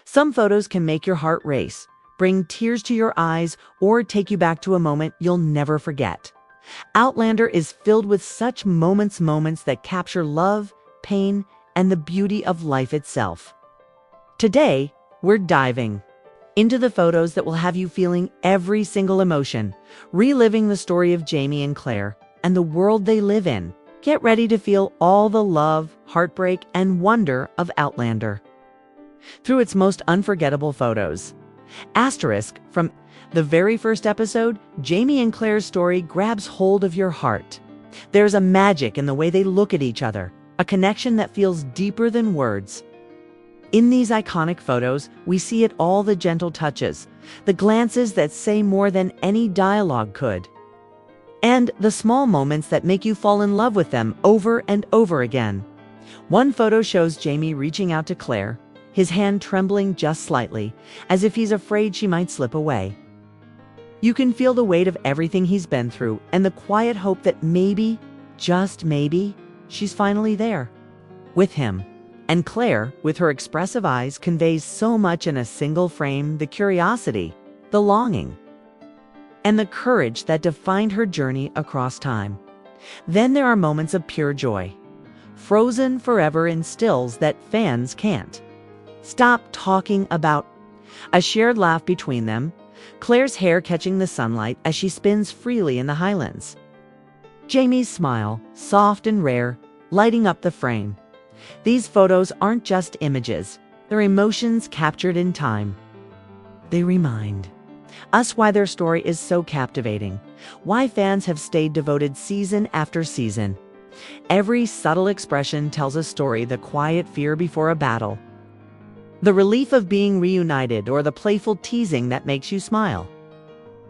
Some photos can make your heart race, bring tears to your eyes, or take you back to a moment you'll never forget. Outlander is filled with such moments that capture love, pain, and the beauty of life itself. Today, we're diving into the photos that will have you feeling every single emotion, reliving the story of Jaime and Claire and the world they live in. Get ready to feel all the love, heartbreak, and wonder of Outlander through its most unforgettable photos. Asterisk, from the very first episode, Jaime and Claire's story grabs hold of your heart. There's a magic in the way they look at each other, a connection that feels deeper than words. In these iconic photos, we see it all: the gentle touches, the glances that say more than any dialogue could, and the small moments that make you fall in love with them over and over again. One photo shows Jaime reaching out to Claire, his hand trembling just slightly, as if he's afraid she might slip away. You can feel the weight of everything he's been through and the quiet hope that maybe, just maybe, she's finally there with him. And Claire, with her expressive eyes, conveys so much in a single frame: the curiosity, the longing, and the courage that defined her journey across time. Then there are moments of pure joy, frozen forever in stills that fans can't stop talking about. A shared laugh between them, Claire's hair catching the sunlight as she spins freely in the Highlands. Jaime's smile, soft and rare, lighting up the frame. These photos aren't just images, they're emotions captured in time. They remind us why their story is so captivating, why fans have stayed devoted season after season. Every subtle expression tells a story: the quiet fear before a battle, the relief of being reunited, or the playful teasing that makes you smile.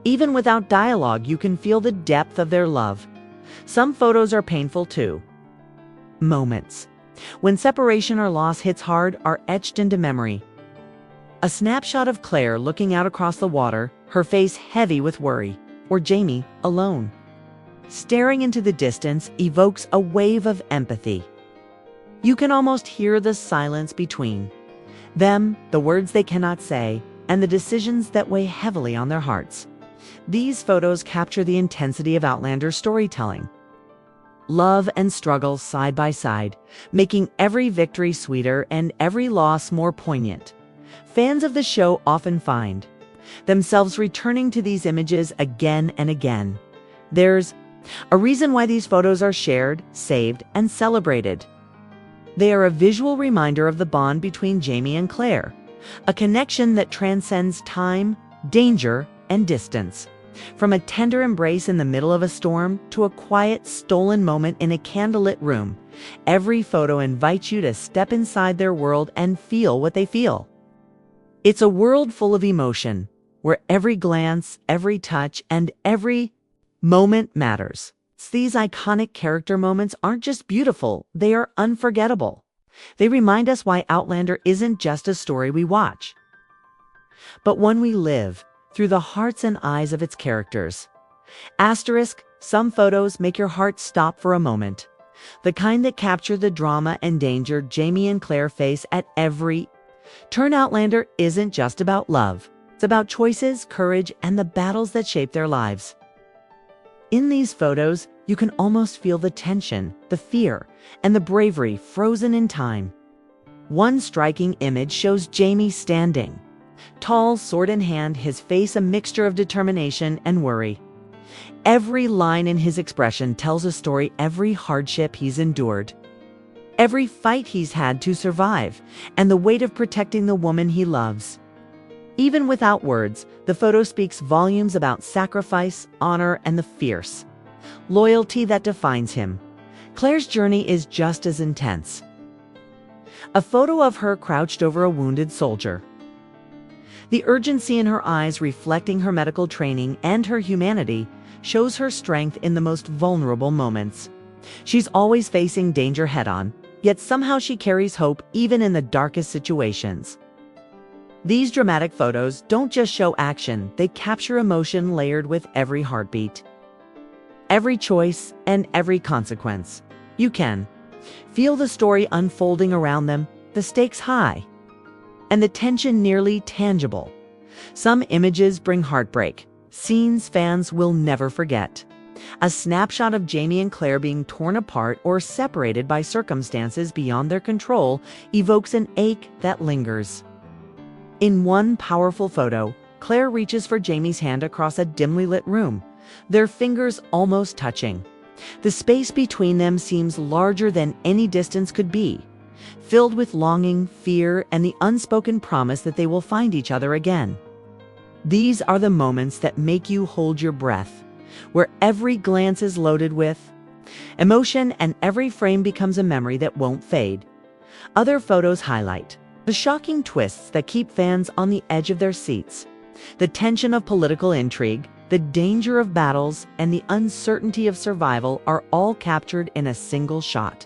Even without dialogue, you can feel the depth of their love. Some photos are painful too. Moments when separation or loss hits hard are etched into memory. A snapshot of Claire looking out across the water, her face heavy with worry, or Jaime, alone, staring into the distance, evokes a wave of empathy. You can almost hear the silence between them, the words they cannot say, and the decisions that weigh heavily on their hearts. These photos capture the intensity of Outlander's storytelling. Love and struggle side by side, making every victory sweeter and every loss more poignant. Fans of the show often find themselves returning to these images again and again. There's a reason why these photos are shared, saved, and celebrated. They are a visual reminder of the bond between Jaime and Claire, a connection that transcends time, danger, and distance. From a tender embrace in the middle of a storm to a quiet, stolen moment in a candlelit room, every photo invites you to step inside their world and feel what they feel. It's a world full of emotion, where every glance, every touch, and every moment matters. These iconic character moments aren't just beautiful, they are unforgettable. They remind us why Outlander isn't just a story we watch, but one we live through the hearts and eyes of its characters. Asterisk, some photos make your heart stop for a moment. The kind that capture the drama and danger Jaime and Claire face at every turn. Outlander isn't just about love. It's about choices, courage, and the battles that shape their lives. In these photos, you can almost feel the tension, the fear, and the bravery frozen in time. One striking image shows Jaime standing tall, sword in hand, his face a mixture of determination and worry. Every line in his expression tells a story: every hardship he's endured, every fight he's had to survive, and the weight of protecting the woman he loves. Even without words, the photo speaks volumes about sacrifice, honor, and the fierce loyalty that defines him. Claire's journey is just as intense. A photo of her crouched over a wounded soldier, the urgency in her eyes reflecting her medical training and her humanity, shows her strength in the most vulnerable moments. She's always facing danger head-on, yet somehow she carries hope even in the darkest situations. These dramatic photos don't just show action, they capture emotion layered with every heartbeat, every choice, and every consequence. You can feel the story unfolding around them, the stakes high, and the tension nearly tangible. Some images bring heartbreak, scenes fans will never forget. A snapshot of Jaime and Claire being torn apart or separated by circumstances beyond their control evokes an ache that lingers. In one powerful photo, Claire reaches for Jaime's hand across a dimly lit room, their fingers almost touching. The space between them seems larger than any distance could be, filled with longing, fear, and the unspoken promise that they will find each other again. These are the moments that make you hold your breath, where every glance is loaded with emotion and every frame becomes a memory that won't fade. Other photos highlight the shocking twists that keep fans on the edge of their seats, the tension of political intrigue, the danger of battles, and the uncertainty of survival are all captured in a single shot.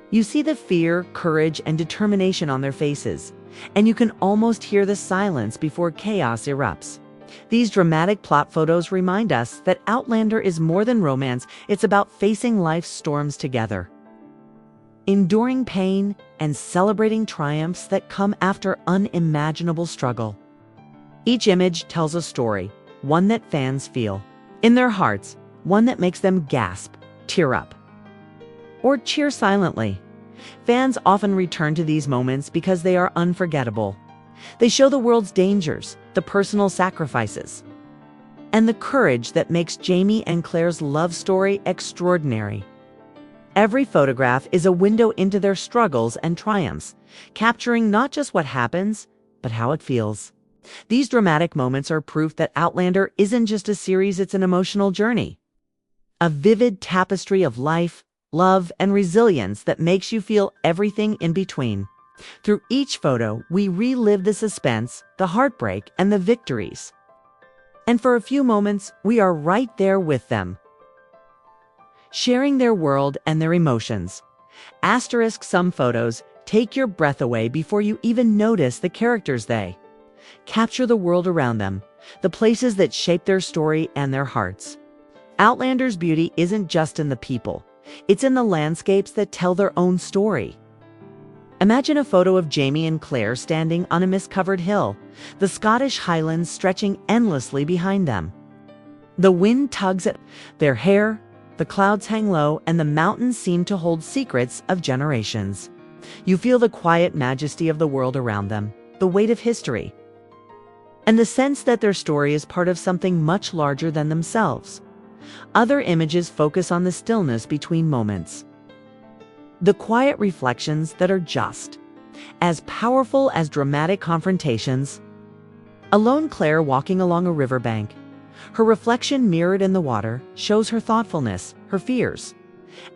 You see the fear, courage, and determination on their faces, and you can almost hear the silence before chaos erupts. These dramatic plot photos remind us that Outlander is more than romance, it's about facing life's storms together, enduring pain, and celebrating triumphs that come after unimaginable struggle. Each image tells a story, one that fans feel in their hearts, one that makes them gasp, tear up, or cheer silently. Fans often return to these moments because they are unforgettable. They show the world's dangers, the personal sacrifices, and the courage that makes Jaime and Claire's love story extraordinary. Every photograph is a window into their struggles and triumphs, capturing not just what happens, but how it feels. These dramatic moments are proof that Outlander isn't just a series, it's an emotional journey. A vivid tapestry of life, love, and resilience that makes you feel everything in between. Through each photo, we relive the suspense, the heartbreak, and the victories. And for a few moments, we are right there with them, sharing their world and their emotions. Asterisk some photos take your breath away before you even notice the characters they capture the world around them, the places that shape their story and their hearts. Outlander's beauty isn't just in the people, it's in the landscapes that tell their own story. Imagine a photo of Jaime and Claire standing on a mist-covered hill, the Scottish Highlands stretching endlessly behind them. The wind tugs at their hair, the clouds hang low, and the mountains seem to hold secrets of generations. You feel the quiet majesty of the world around them, the weight of history, and the sense that their story is part of something much larger than themselves. Other images focus on the stillness between moments, the quiet reflections that are just as powerful as dramatic confrontations. A lone Claire walking along a riverbank, her reflection mirrored in the water, shows her thoughtfulness, her fears,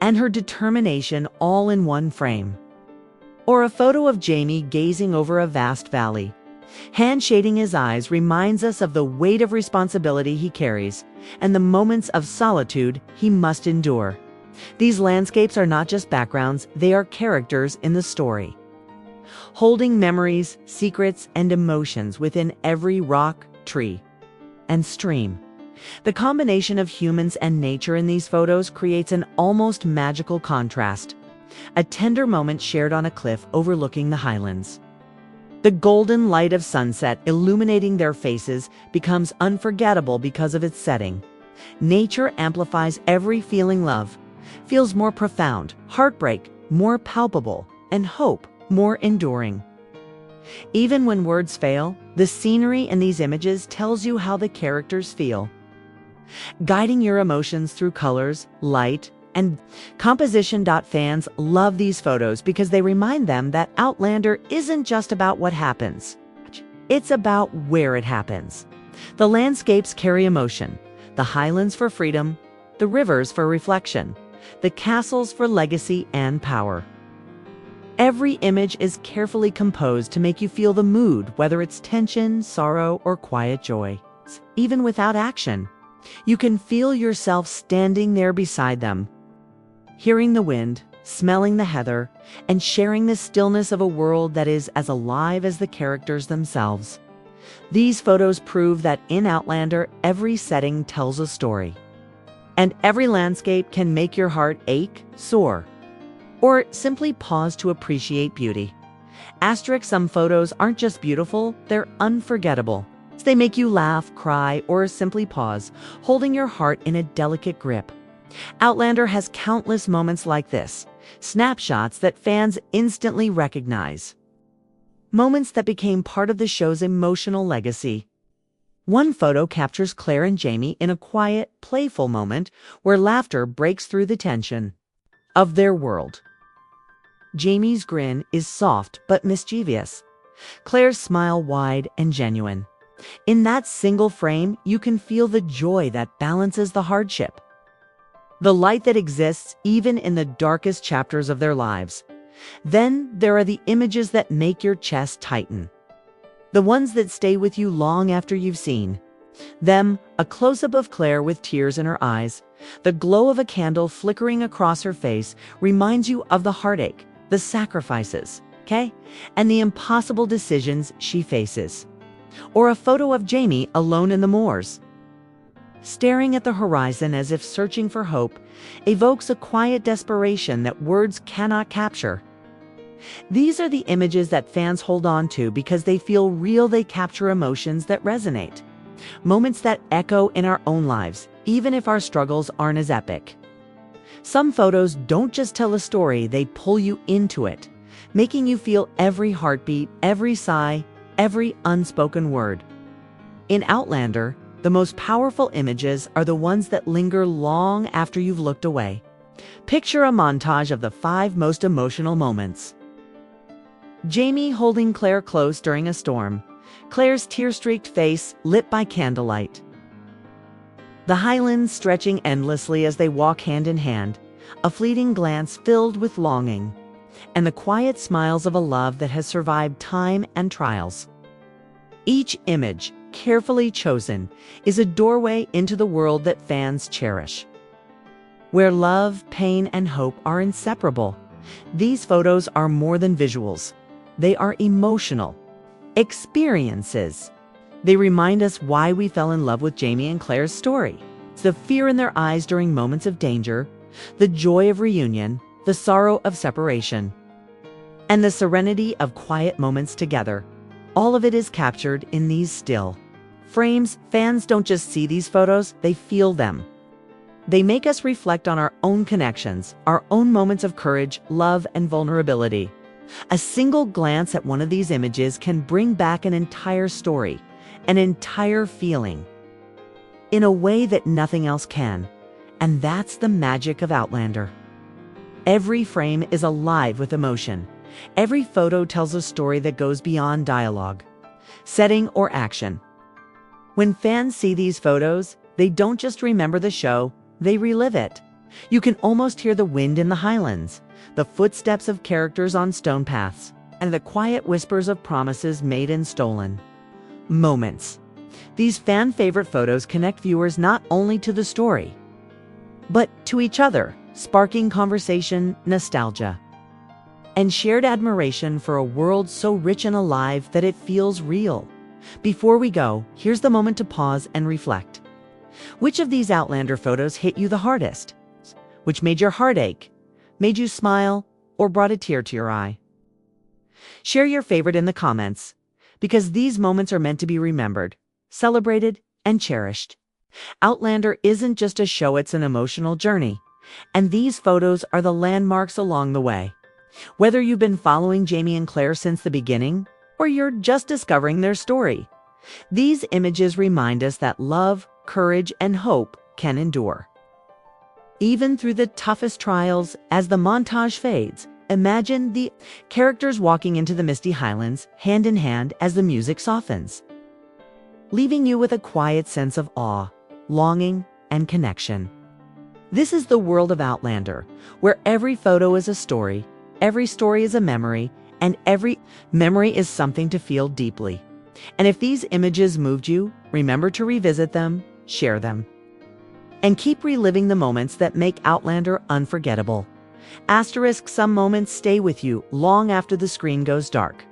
and her determination all in one frame. Or a photo of Jaime gazing over a vast valley, hand shading his eyes, reminds us of the weight of responsibility he carries and the moments of solitude he must endure. These landscapes are not just backgrounds, they are characters in the story, holding memories, secrets, and emotions within every rock, tree, and stream. The combination of humans and nature in these photos creates an almost magical contrast, a tender moment shared on a cliff overlooking the Highlands. The golden light of sunset illuminating their faces becomes unforgettable because of its setting. Nature amplifies every feeling. Love feels more profound, heartbreak more palpable, and hope more enduring. Even when words fail, the scenery in these images tells you how the characters feel, guiding your emotions through colors, light, and composition. Fans love these photos because they remind them that Outlander isn't just about what happens, it's about where it happens. The landscapes carry emotion, the highlands for freedom, the rivers for reflection, the castles for legacy and power. Every image is carefully composed to make you feel the mood, whether it's tension, sorrow, or quiet joy. Even without action, you can feel yourself standing there beside them, hearing the wind, smelling the heather, and sharing the stillness of a world that is as alive as the characters themselves. These photos prove that in Outlander, every setting tells a story, and every landscape can make your heart ache, soar, or simply pause to appreciate beauty. Asterisk, some photos aren't just beautiful, they're unforgettable. They make you laugh, cry, or simply pause, holding your heart in a delicate grip. Outlander has countless moments like this, snapshots that fans instantly recognize. Moments that became part of the show's emotional legacy. One photo captures Claire and Jaime in a quiet, playful moment where laughter breaks through the tension of their world. Jaime's grin is soft but mischievous, Claire's smile wide and genuine. In that single frame, you can feel the joy that balances the hardship, the light that exists even in the darkest chapters of their lives. Then there are the images that make your chest tighten, the ones that stay with you long after you've seen them. A close-up of Claire with tears in her eyes, the glow of a candle flickering across her face reminds you of the heartache, the sacrifices, and the impossible decisions she faces. Or a photo of Jaime alone in the moors, staring at the horizon as if searching for hope, evokes a quiet desperation that words cannot capture. These are the images that fans hold on to because they feel real. They capture emotions that resonate, moments that echo in our own lives, even if our struggles aren't as epic. Some photos don't just tell a story, they pull you into it, making you feel every heartbeat, every sigh, every unspoken word. In Outlander, the most powerful images are the ones that linger long after you've looked away. Picture a montage of the 5 most emotional moments. Jaime holding Claire close during a storm, Claire's tear-streaked face lit by candlelight. The Highlands stretching endlessly as they walk hand in hand, a fleeting glance filled with longing, and the quiet smiles of a love that has survived time and trials. Each image, carefully chosen, is a doorway into the world that fans cherish, where love, pain, and hope are inseparable. These photos are more than visuals. They are emotional experiences. They remind us why we fell in love with Jaime and Claire's story. It's the fear in their eyes during moments of danger, the joy of reunion, the sorrow of separation, and the serenity of quiet moments together. All of it is captured in these still frames. Fans don't just see these photos, they feel them. They make us reflect on our own connections, our own moments of courage, love, and vulnerability. A single glance at one of these images can bring back an entire story, an entire feeling, in a way that nothing else can. And that's the magic of Outlander. Every frame is alive with emotion. Every photo tells a story that goes beyond dialogue, setting, or action. When fans see these photos, they don't just remember the show, they relive it. You can almost hear the wind in the Highlands, the footsteps of characters on stone paths, and the quiet whispers of promises made and stolen moments. These fan-favorite photos connect viewers not only to the story, but to each other, sparking conversation, nostalgia, and shared admiration for a world so rich and alive that it feels real. Before we go, here's the moment to pause and reflect. Which of these Outlander photos hit you the hardest? Which made your heart ache, made you smile, or brought a tear to your eye? Share your favorite in the comments, because these moments are meant to be remembered, celebrated, and cherished. Outlander isn't just a show, it's an emotional journey, and these photos are the landmarks along the way. Whether you've been following Jaime and Claire since the beginning, or you're just discovering their story, these images remind us that love, courage, and hope can endure. Even through the toughest trials. As the montage fades, imagine the characters walking into the misty Highlands, hand in hand, as the music softens, leaving you with a quiet sense of awe, longing, and connection. This is the world of Outlander, where every photo is a story, every story is a memory, and every memory is something to feel deeply. And if these images moved you, remember to revisit them, share them, and keep reliving the moments that make Outlander unforgettable. Asterisk, some moments stay with you long after the screen goes dark.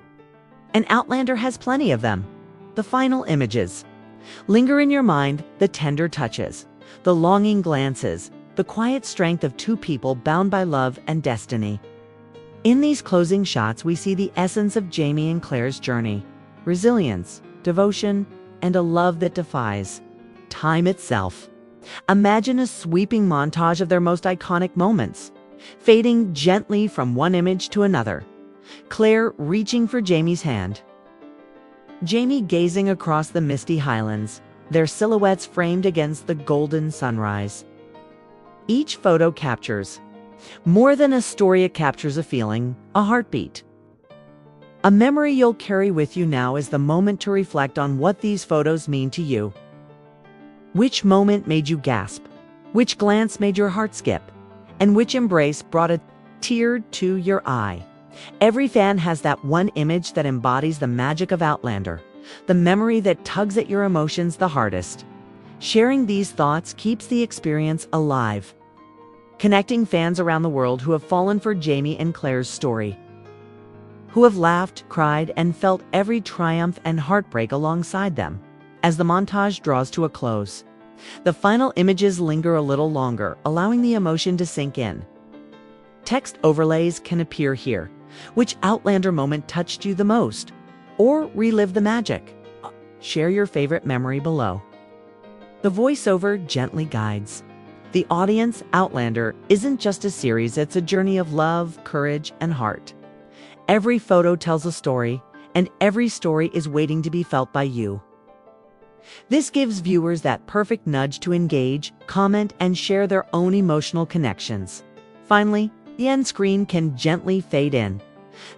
And Outlander has plenty of them. The final images linger in your mind, the tender touches, the longing glances, the quiet strength of 2 people bound by love and destiny. In these closing shots, we see the essence of Jaime and Claire's journey: resilience, devotion, and a love that defies time itself. Imagine a sweeping montage of their most iconic moments, fading gently from one image to another. Claire reaching for Jaime's hand, Jaime gazing across the misty Highlands, their silhouettes framed against the golden sunrise. Each photo captures more than a story. It captures a feeling, a heartbeat. A memory you'll carry with you. Now is the moment to reflect on what these photos mean to you. Which moment made you gasp? Which glance made your heart skip? And which embrace brought a tear to your eye? Every fan has that one image that embodies the magic of Outlander, the memory that tugs at your emotions the hardest. Sharing these thoughts keeps the experience alive, connecting fans around the world who have fallen for Jaime and Claire's story, who have laughed, cried, and felt every triumph and heartbreak alongside them. As the montage draws to a close, the final images linger a little longer, allowing the emotion to sink in. Text overlays can appear here. Which Outlander moment touched you the most? Or relive the magic? Share your favorite memory below. The voiceover gently guides the audience. Outlander isn't just a series, it's a journey of love, courage, and heart. Every photo tells a story, and every story is waiting to be felt by you. This gives viewers that perfect nudge to engage, comment, and share their own emotional connections. Finally, the end screen can gently fade in.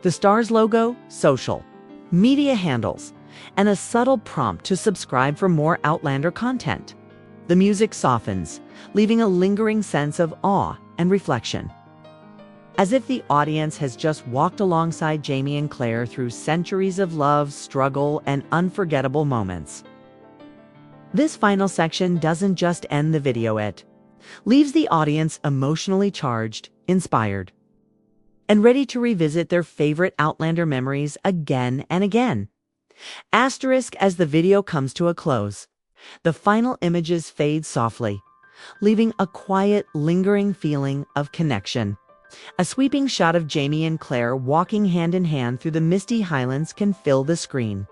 The STARZ logo, social media handles, and a subtle prompt to subscribe for more Outlander content. The music softens, leaving a lingering sense of awe and reflection, as if the audience has just walked alongside Jaime and Claire through centuries of love, struggle, and unforgettable moments. This final section doesn't just end the video, it leaves the audience emotionally charged, inspired, and ready to revisit their favorite Outlander memories again and again. Asterisk as the video comes to a close, the final images fade softly, leaving a quiet, lingering feeling of connection. A sweeping shot of Jaime and Claire walking hand in hand through the misty Highlands can fill the screen,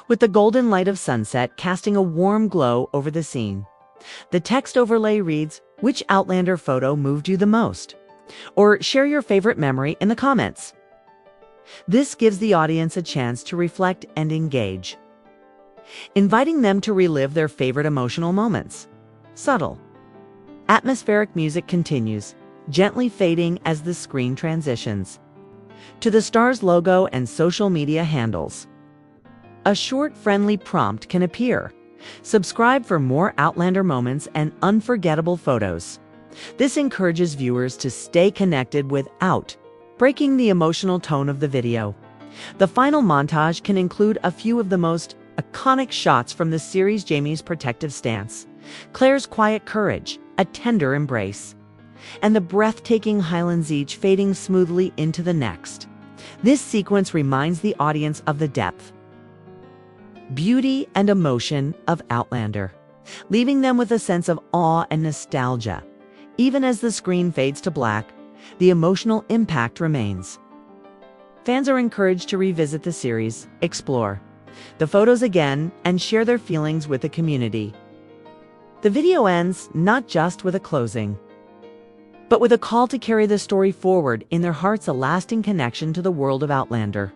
with the golden light of sunset casting a warm glow over the scene. The text overlay reads, "Which Outlander photo moved you the most?" Or share your favorite memory in the comments. This gives the audience a chance to reflect and engage, inviting them to relive their favorite emotional moments. Subtle, atmospheric music continues, gently fading as the screen transitions to the STARZ logo and social media handles. A short, friendly prompt can appear. Subscribe for more Outlander moments and unforgettable photos. This encourages viewers to stay connected without breaking the emotional tone of the video. The final montage can include a few of the most iconic shots from the series: Jaime's protective stance, Claire's quiet courage, a tender embrace, and the breathtaking Highlands, each fading smoothly into the next. This sequence reminds the audience of the depth, beauty, and emotion of Outlander, leaving them with a sense of awe and nostalgia. Even as the screen fades to black, the emotional impact remains. Fans are encouraged to revisit the series, explore the photos again, and share their feelings with the community. The video ends not just with a closing, but with a call to carry the story forward in their hearts, a lasting connection to the world of Outlander.